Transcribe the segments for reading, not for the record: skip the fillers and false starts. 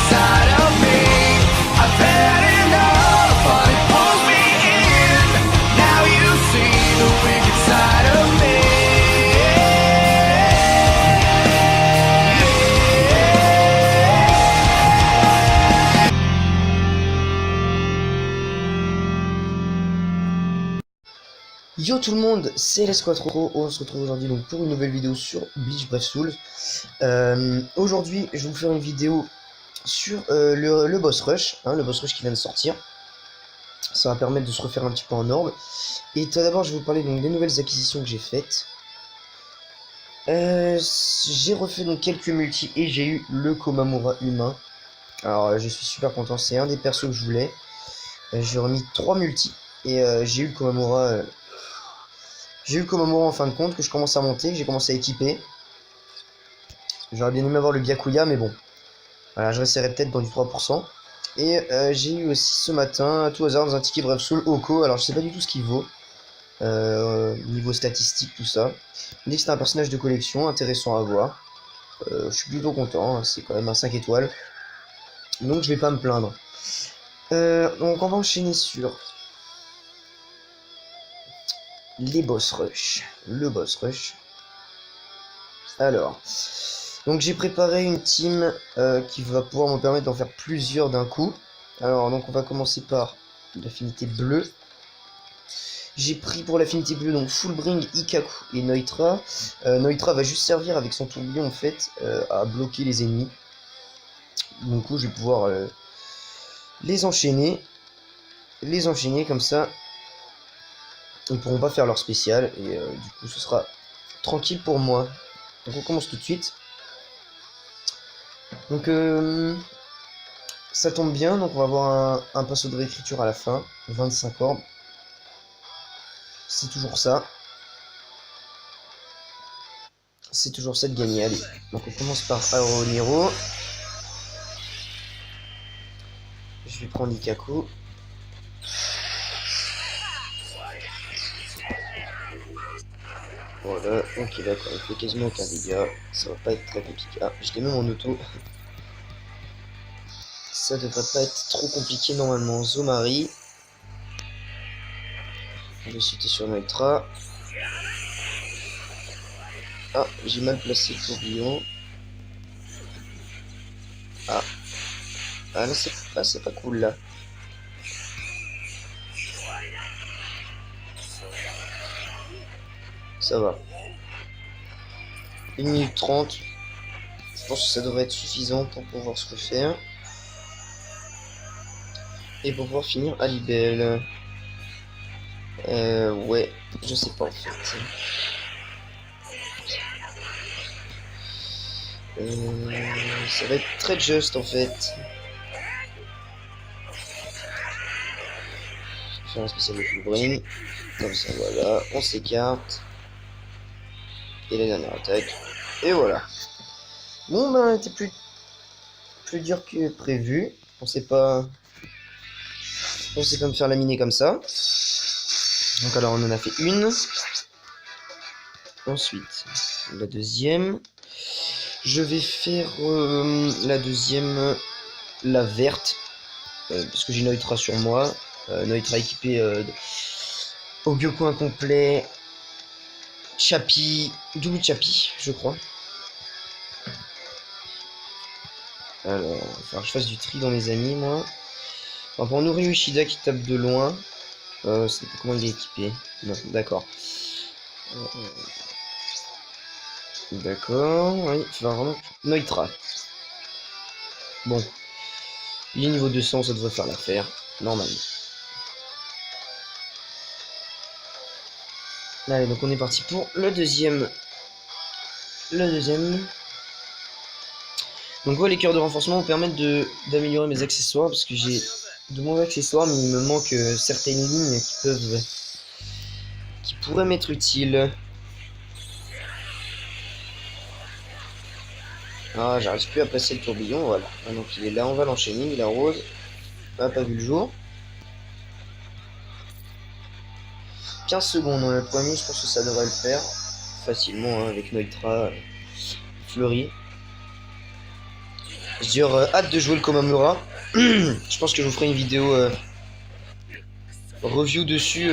inside of me. I've had enough, but it pulls me in. Now you see the wicked side of me. Yo tout le monde, c'est Lesquatro. On se retrouve aujourd'hui donc pour une nouvelle vidéo sur Bleach Brave Souls. Aujourd'hui, je vais vous faire une vidéo sur le boss rush, le boss rush qui vient de sortir. Ça va permettre de se refaire un petit peu en ordre. Et tout d'abord, je vais vous parler donc des nouvelles acquisitions que j'ai faites. J'ai refait donc quelques multis et j'ai eu le Komamura humain. Alors, je suis super content. C'est un des persos que je voulais. J'ai remis 3 multis et j'ai eu le Komamura. J'ai eu le Komamura en fin de compte que je commence à monter, que j'ai commencé à équiper. J'aurais bien aimé avoir le Byakuya, mais bon. Voilà, je resterai peut-être dans du 3%. Et j'ai eu aussi ce matin, à tout hasard, dans un ticket Brave Soul, Oko. Alors je sais pas du tout ce qu'il vaut. Niveau statistique, tout ça. Il me dit que c'est un personnage de collection, intéressant à voir. Je suis plutôt content, hein, c'est quand même un 5 étoiles. Donc je vais pas me plaindre. Donc on va enchaîner sur les boss rush. Le boss rush. Alors, donc j'ai préparé une team qui va pouvoir me permettre d'en faire plusieurs d'un coup. Alors, donc on va commencer par l'affinité bleue. J'ai pris pour l'affinité bleue donc Fullbring, Ikaku et Neutra. Neutra va juste servir avec son tourbillon en fait à bloquer les ennemis. Du coup, je vais pouvoir les enchaîner. Comme ça. Ils ne pourront pas faire leur spécial et du coup ce sera tranquille pour moi. Donc on commence tout de suite. Donc ça tombe bien, donc on va avoir un pinceau de réécriture à la fin, 25 orbes. C'est toujours ça. C'est toujours ça de gagner, allez. Donc on commence par Aoroniro. Je vais prendre Ikaku. Voilà, ok d'accord, il fait quasiment aucun dégât, ça va pas être très compliqué. Ah, je l'ai même en auto. Ça devrait pas être trop compliqué normalement. Zomari. Je vais sauter sur Neutra. Ah, j'ai mal placé le tourbillon. Ah. Ah là c'est pas cool là. Ça va. 1 minute 30. Je pense que ça devrait être suffisant pour pouvoir se refaire. Et pour pouvoir finir à Libelle. Ouais, je sais pas en fait. Ça va être très juste en fait. Faire un spécial de Fullbring. Comme ça, voilà. On s'écarte. Et la dernière attaque. Et voilà. Bon, ben, c'était plus dur que prévu. On sait pas me faire laminer comme ça. Donc, alors, on en a fait une. Ensuite, la deuxième. Je vais faire la deuxième, la verte. Parce que j'ai Neutra sur moi. Neutra équipé au Gyoku incomplet. Chapi, double Chapi, je crois. Alors, il va falloir que je fasse du tri dans mes amis, moi. Enfin, pour Norio Ishida qui tape de loin. C'est pas comment il est équipé. Non, d'accord. D'accord, oui, il va vraiment. Neutra. Bon. Il est niveau 200, ça devrait faire l'affaire. Normalement. Allez, donc on est parti pour le deuxième. Donc voilà, les cœurs de renforcement vont permettre d'améliorer mes accessoires parce que j'ai de bons accessoires, mais il me manque certaines lignes qui pourraient m'être utiles. Ah, j'arrive plus à passer le tourbillon, voilà. Ah, donc il est là, on va l'enchaîner, il arrose. Ah, pas vu le jour. 15 secondes, on a le premier, je pense que ça devrait le faire facilement, hein, avec Neutra, Fleury. J'ai hâte de jouer le Komamura. Je pense que je vous ferai une vidéo review dessus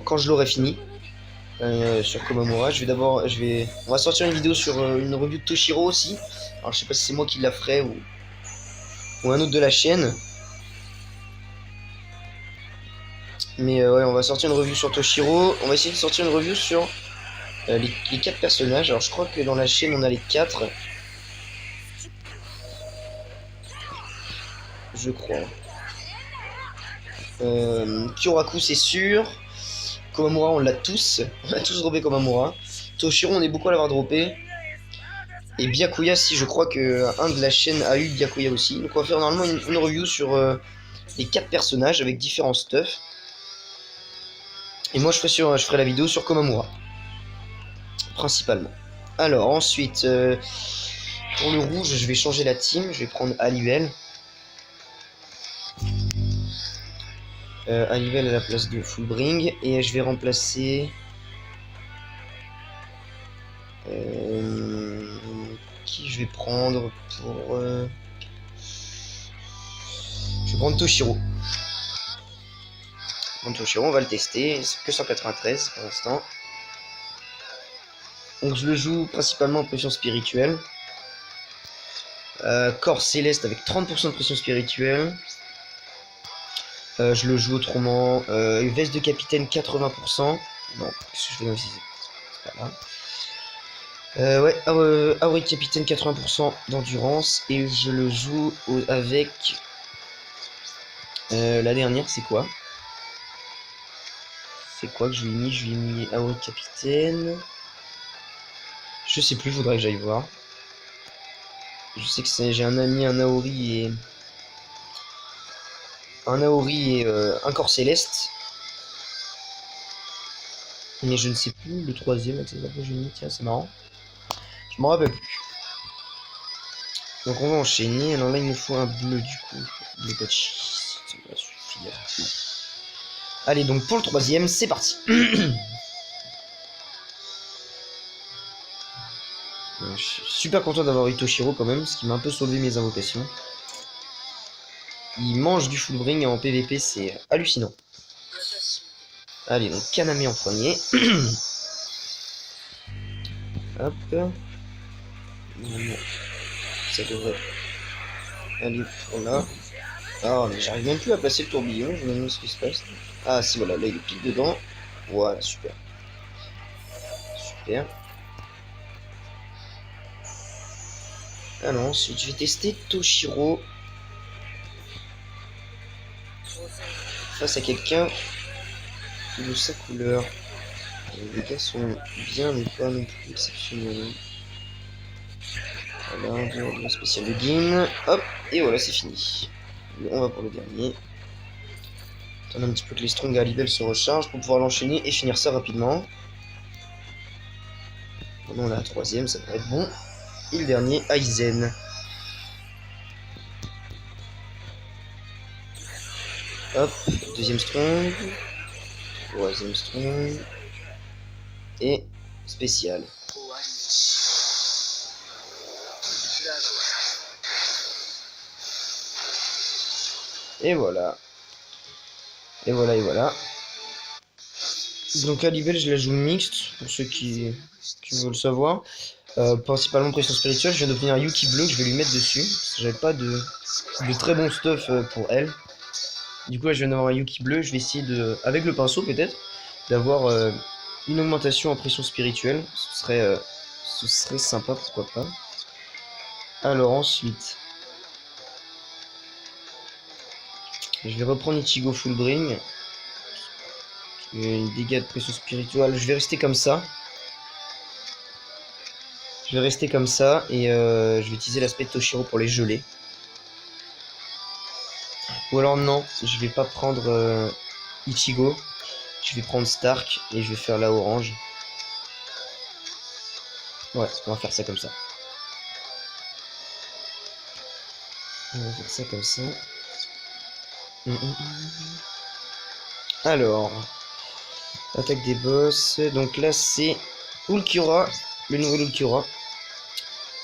quand je l'aurai fini. Sur Komamura, on va sortir une vidéo sur une review de Toshiro aussi. Alors je sais pas si c'est moi qui la ferai ou un autre de la chaîne. Mais ouais, on va sortir une review sur Toshiro. On va essayer de sortir une review sur les 4 personnages. Alors je crois que dans la chaîne on a les 4. Je crois. Kyoraku c'est sûr. Komamura on l'a tous. On a tous droppé Komamura. Toshiro on est beaucoup à l'avoir droppé. Et Byakuya si je crois que un de la chaîne a eu Byakuya aussi. Donc on va faire normalement une review sur les 4 personnages avec différents stuff. Et moi je ferai la vidéo sur Komamura. Principalement. Alors ensuite pour le rouge je vais changer la team. Je vais prendre Alibel. Alibel à la place de Fullbring. Et je vais remplacer qui je vais prendre pour je vais prendre Toshiro. On va le tester, c'est que 193 pour l'instant. Donc je le joue principalement en pression spirituelle. Corps céleste avec 30% de pression spirituelle. Je le joue autrement. Veste de capitaine 80%. Non, qu'est-ce que je fais dans ici? C'est pas là. Ouais, Auri capitaine 80% d'endurance. Et je le joue avec la dernière, c'est quoi? C'est quoi que je lui ai mis? Je lui ai mis Aori capitaine. Je sais plus, faudrait que j'aille voir. Je sais que j'ai un ami, un Aori et un corps céleste. Mais je ne sais plus le troisième accessoire que j'ai mis. Tiens, c'est marrant. Je m'en rappelle plus. Donc on va enchaîner. Alors là, il nous faut un bleu du coup. Bleu Bachi. Ça va suffire. Allez, donc pour le troisième, c'est parti. Je suis super content d'avoir eu Toshiro quand même, ce qui m'a un peu sauvé mes invocations. Il mange du Fullbring en PVP, c'est hallucinant. Allez, donc Kaname en premier. Hop. Ça devrait aller pour là. Ah, mais j'arrive même plus à placer le tourbillon, je me demande ce qui se passe. Ah, si, voilà, là il est pile dedans. Voilà, super. Super. Alors, ensuite, je vais tester Toshiro face à quelqu'un de sa couleur. Les gars sont bien, mais pas non plus exceptionnels. Voilà, le spécial de Gin. Hop, et voilà, c'est fini. On va pour le dernier. Attends un petit peu que les Strong Alibel se rechargent pour pouvoir l'enchaîner et finir ça rapidement. Maintenant, on a la troisième, ça devrait être bon. Et le dernier, Aizen. Hop, deuxième Strong. Troisième Strong. Et spécial. Et voilà. Et voilà, et voilà. Donc Alibel, je la joue mixte, pour ceux qui veulent savoir. Principalement pression spirituelle, je viens d'obtenir un Yuki bleu que je vais lui mettre dessus. Parce que j'avais pas de très bon stuff pour elle. Du coup là je viens d'avoir un Yuki bleu, je vais essayer de, avec le pinceau peut-être, d'avoir une augmentation en pression spirituelle. Ce serait sympa, pourquoi pas. Alors ensuite, je vais reprendre Ichigo Fullbring. Une dégâts de pression spirituelle. Je vais rester comme ça. Je vais rester comme ça et je vais utiliser l'aspect de Toshiro pour les geler. Ou alors non, je vais pas prendre Ichigo. Je vais prendre Stark et je vais faire la orange. Ouais, on va faire ça comme ça. On va faire ça comme ça. Alors, attaque des boss. Donc là c'est Ulquiorra, le nouvel Ulquiorra.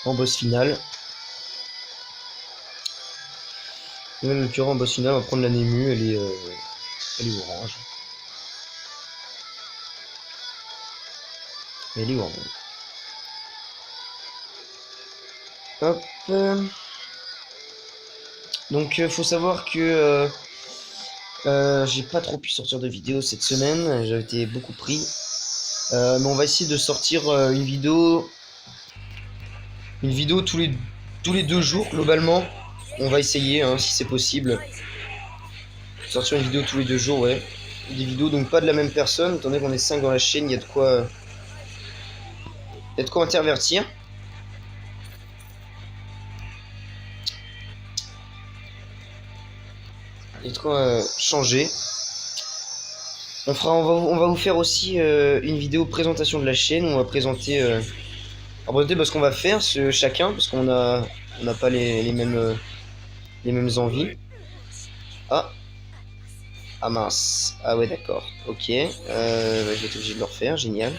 en boss final. Et même en boss final, on va prendre la Nemu, elle est orange. Elle est orange. Hop. Donc faut savoir que j'ai pas trop pu sortir de vidéo cette semaine, j'ai été beaucoup pris. Mais on va essayer de sortir une vidéo tous les 2 jours globalement. On va essayer, hein, si c'est possible, sortir une vidéo tous les 2 jours, ouais. Des vidéos donc pas de la même personne, étant donné qu'on est 5 dans la chaîne, il y a de quoi intervertir. Il y a de quoi changer. On va vous faire aussi une vidéo présentation de la chaîne. On va présenter ce qu'on va faire chacun, parce qu'on n'a pas les mêmes envies. Ah mince. Ah ouais, d'accord. Ok. Je vais être obligé de le refaire. Génial.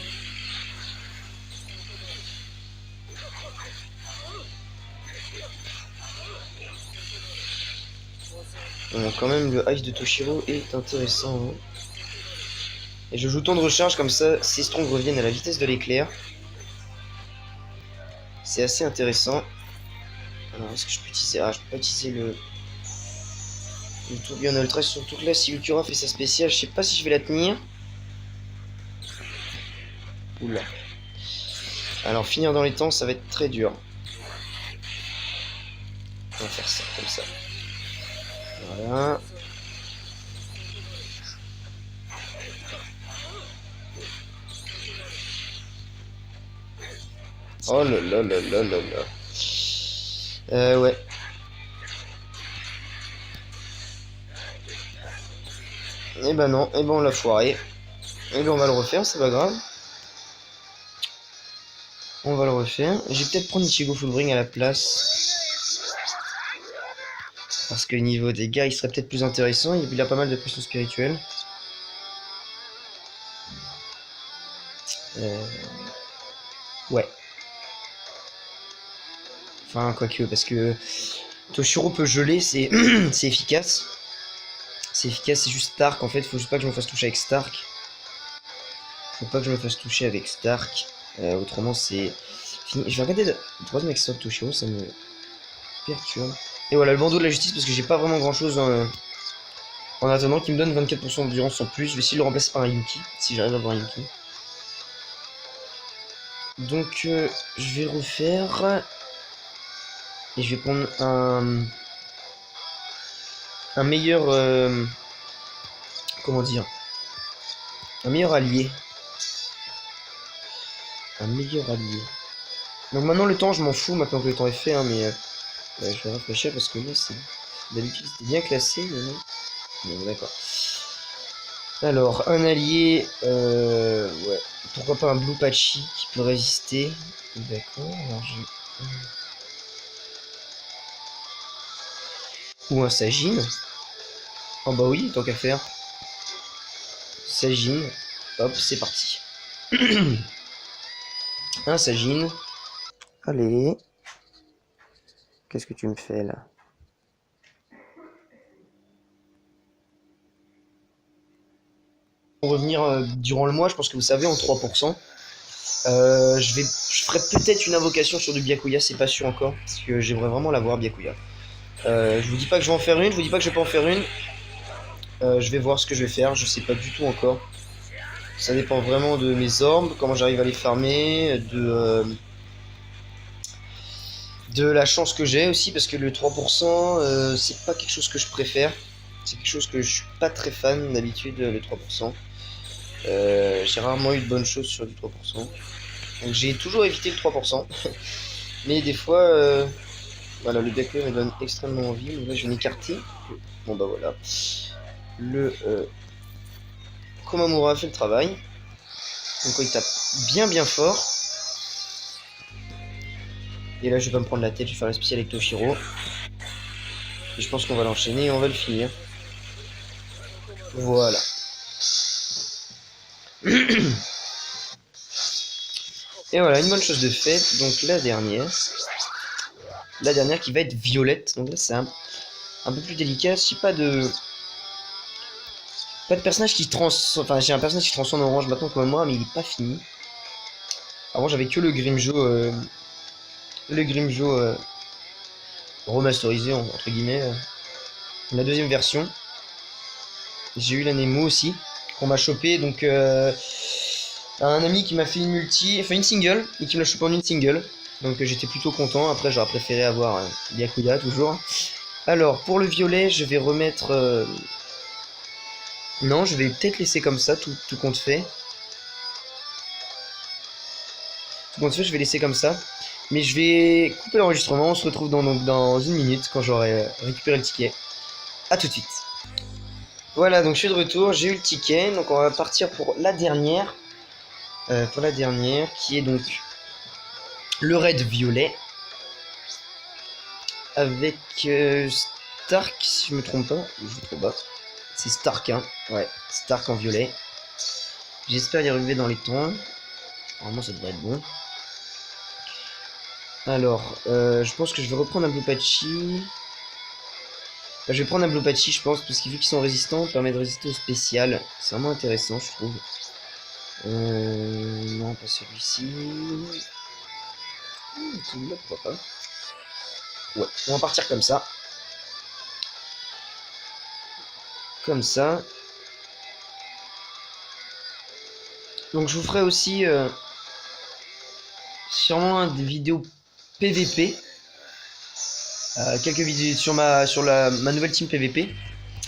Bon, quand même, le ice de Toshiro est intéressant. Hein. Et je joue temps de recharge, comme ça, ces strongs reviennent à la vitesse de l'éclair. C'est assez intéressant. Alors, est-ce que je peux utiliser... Ah, je peux pas utiliser le tourbillon ultra, surtout que là, si Ultura fait sa spéciale, je sais pas si je vais la tenir. Oula. Alors, finir dans les temps, ça va être très dur. On va faire ça, comme ça. Voilà. Oh là là là là là là. Ouais. Et ben non, et ben on l'a foiré. Et ben on va le refaire, c'est pas grave. On va le refaire. Je vais peut-être prendre Ichigo Fullbring à la place. Parce que niveau dégâts, il serait peut-être plus intéressant. Il a pas mal de pression spirituelle. Ouais. Enfin, quoique, parce que Toshiro peut geler, c'est c'est efficace. C'est efficace, c'est juste Stark en fait. Faut juste pas que je me fasse toucher avec Stark. Autrement, c'est fini. Je vais regarder le 3ème extra de Toshiro, ça me perturbe. Et voilà, le bandeau de la justice, parce que j'ai pas vraiment grand chose en attendant, qui me donne 24% d'endurance en plus. Je vais essayer de le remplacer par un Yuki, si j'arrive à avoir un Yuki. Donc, je vais refaire. Et je vais prendre un meilleur. Comment dire? Un meilleur allié. Donc maintenant, le temps, je m'en fous, maintenant que le temps est fait, hein, mais je vais réfléchir parce que là, c'est. D'habitude, c'était bien classé, mais non. Bon, d'accord. Alors, un allié. Ouais. Pourquoi pas un Blue Patchy qui peut résister? D'accord, alors je. Ou un Sajin. Oh bah oui, tant qu'à faire. Sajin. Hop, c'est parti. Un Sajin. Allez. Qu'est-ce que tu me fais là? Pour revenir durant le mois, je pense que vous savez, en 3%. Je ferai peut-être une invocation sur du Byakuya, c'est pas sûr encore. Parce que j'aimerais vraiment l'avoir, Byakuya. Je vous dis pas que je vais en faire une, je vous dis pas que je vais pas en faire une. Je vais voir ce que je vais faire, je sais pas du tout encore. Ça dépend vraiment de mes orbes, comment j'arrive à les farmer, de la chance que j'ai aussi, parce que le 3%, c'est pas quelque chose que je préfère. C'est quelque chose que je suis pas très fan d'habitude, le 3%. J'ai rarement eu de bonnes choses sur du 3%. Donc j'ai toujours évité le 3%. Mais des fois, voilà, le Byakuya me donne extrêmement envie. Mais là, je vais m'écarter. Bon bah voilà. Le Komamura fait le travail. Donc il tape bien fort. Et là je vais pas me prendre la tête, je vais faire la spéciale avec Toshiro. Et je pense qu'on va l'enchaîner et on va le finir. Voilà. Et voilà, une bonne chose de faite. Donc la dernière. la dernière qui va être violette. Donc là c'est un peu plus délicat. J'ai pas de personnage qui enfin j'ai un personnage qui transforme en orange maintenant comme moi, mais il est pas fini. Avant j'avais que le Grimjo remasterisé entre guillemets, la deuxième version. J'ai eu la Nemo aussi qu'on m'a chopé, donc un ami qui m'a fait une single et qui me l'a chopé en une single, donc j'étais plutôt content. Après j'aurais préféré avoir Byakuya toujours. Alors pour le violet je vais remettre non, je vais peut-être laisser comme ça, tout compte fait. Tout compte fait, je vais laisser comme ça. Mais je vais couper l'enregistrement, on se retrouve dans une minute quand j'aurai récupéré le ticket. A tout de suite. Voilà, donc je suis de retour, j'ai eu le ticket, donc on va partir pour la dernière. Qui est donc le raid violet. Avec Stark, si je me trompe pas. Je me trompe pas. C'est Stark, hein. Ouais, Stark en violet. J'espère y arriver dans les temps. Normalement, ça devrait être bon. Alors, je pense que je vais reprendre un Blue-Patchy. Je vais prendre un Blue-Patchy, je pense, parce que vu qu'ils sont résistants, permet de résister au spécial. C'est vraiment intéressant, je trouve. Non, pas celui-ci. Celui-là, pourquoi pas. Ouais, on va partir comme ça. Comme ça. Donc je vous ferai aussi sûrement des vidéos PVP. Quelques vidéos sur ma nouvelle team PVP.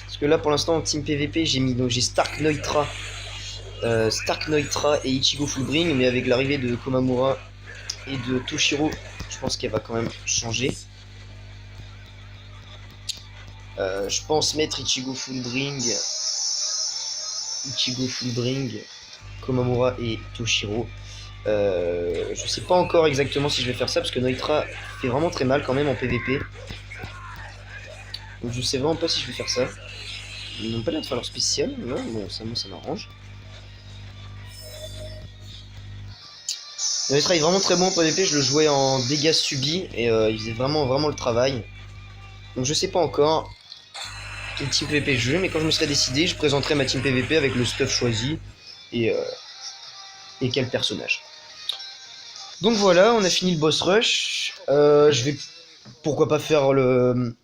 Parce que là pour l'instant en team PVP j'ai Stark Neutra et Ichigo Fullbring, mais avec l'arrivée de Komamura et de Toshiro, je pense qu'elle va quand même changer. Je pense mettre Ichigo Fullbring, Komamura et Toshiro. Je sais pas encore exactement si je vais faire ça parce que Neutra fait vraiment très mal quand même en PVP. Donc je sais vraiment pas si je vais faire ça. Ils n'ont pas l'air de faire leur spécial, non, bon ça m'arrange. Neutra est vraiment très bon en PVP, je le jouais en dégâts subis et il faisait vraiment le travail. Donc je sais pas encore quel team PVP je veux, mais quand je me serai décidé, je présenterai ma team PVP avec le stuff choisi et quel personnage. Donc voilà, on a fini le boss rush. Je vais pourquoi pas faire le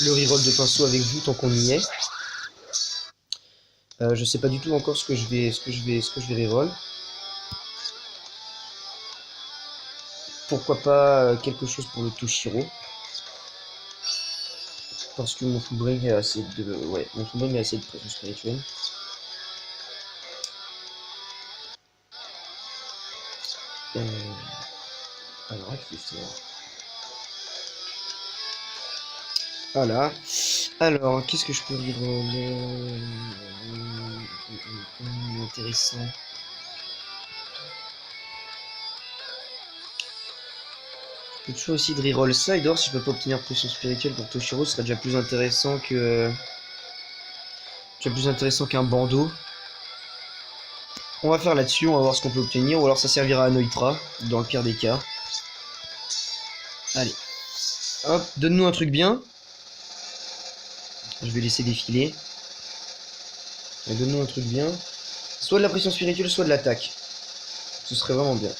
reroll de pinceau avec vous tant qu'on y est. Je sais pas du tout encore ce que je vais reroll. Pourquoi pas quelque chose pour le Toshiro. Parce que mon Fullbring a assez de. Ouais, mon Fullbring a assez de pression spirituelle. Alors, voilà. Alors, qu'est-ce que je peux dire intéressant. Je peux toujours aussi de reroll ça, et d'or si je peux pas obtenir pression spirituelle pour Toshiro, ce serait déjà plus intéressant que. Qu'un bandeau. On va faire là-dessus, on va voir ce qu'on peut obtenir, ou alors ça servira à Neutra, dans le pire des cas. Allez. Hop, donne-nous un truc bien. Je vais laisser défiler. Donne-nous un truc bien. Soit de la pression spirituelle, soit de l'attaque. Ce serait vraiment bien.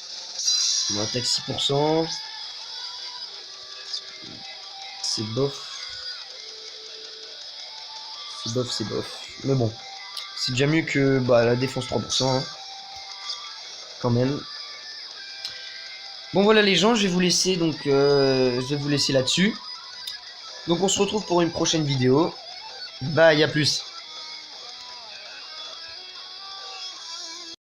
On attaque 6%. C'est bof. C'est bof. Mais bon. C'est déjà mieux que la défense 3%. Hein. Quand même. Bon voilà les gens, je vais vous laisser là-dessus. Donc on se retrouve pour une prochaine vidéo. Bye, à plus.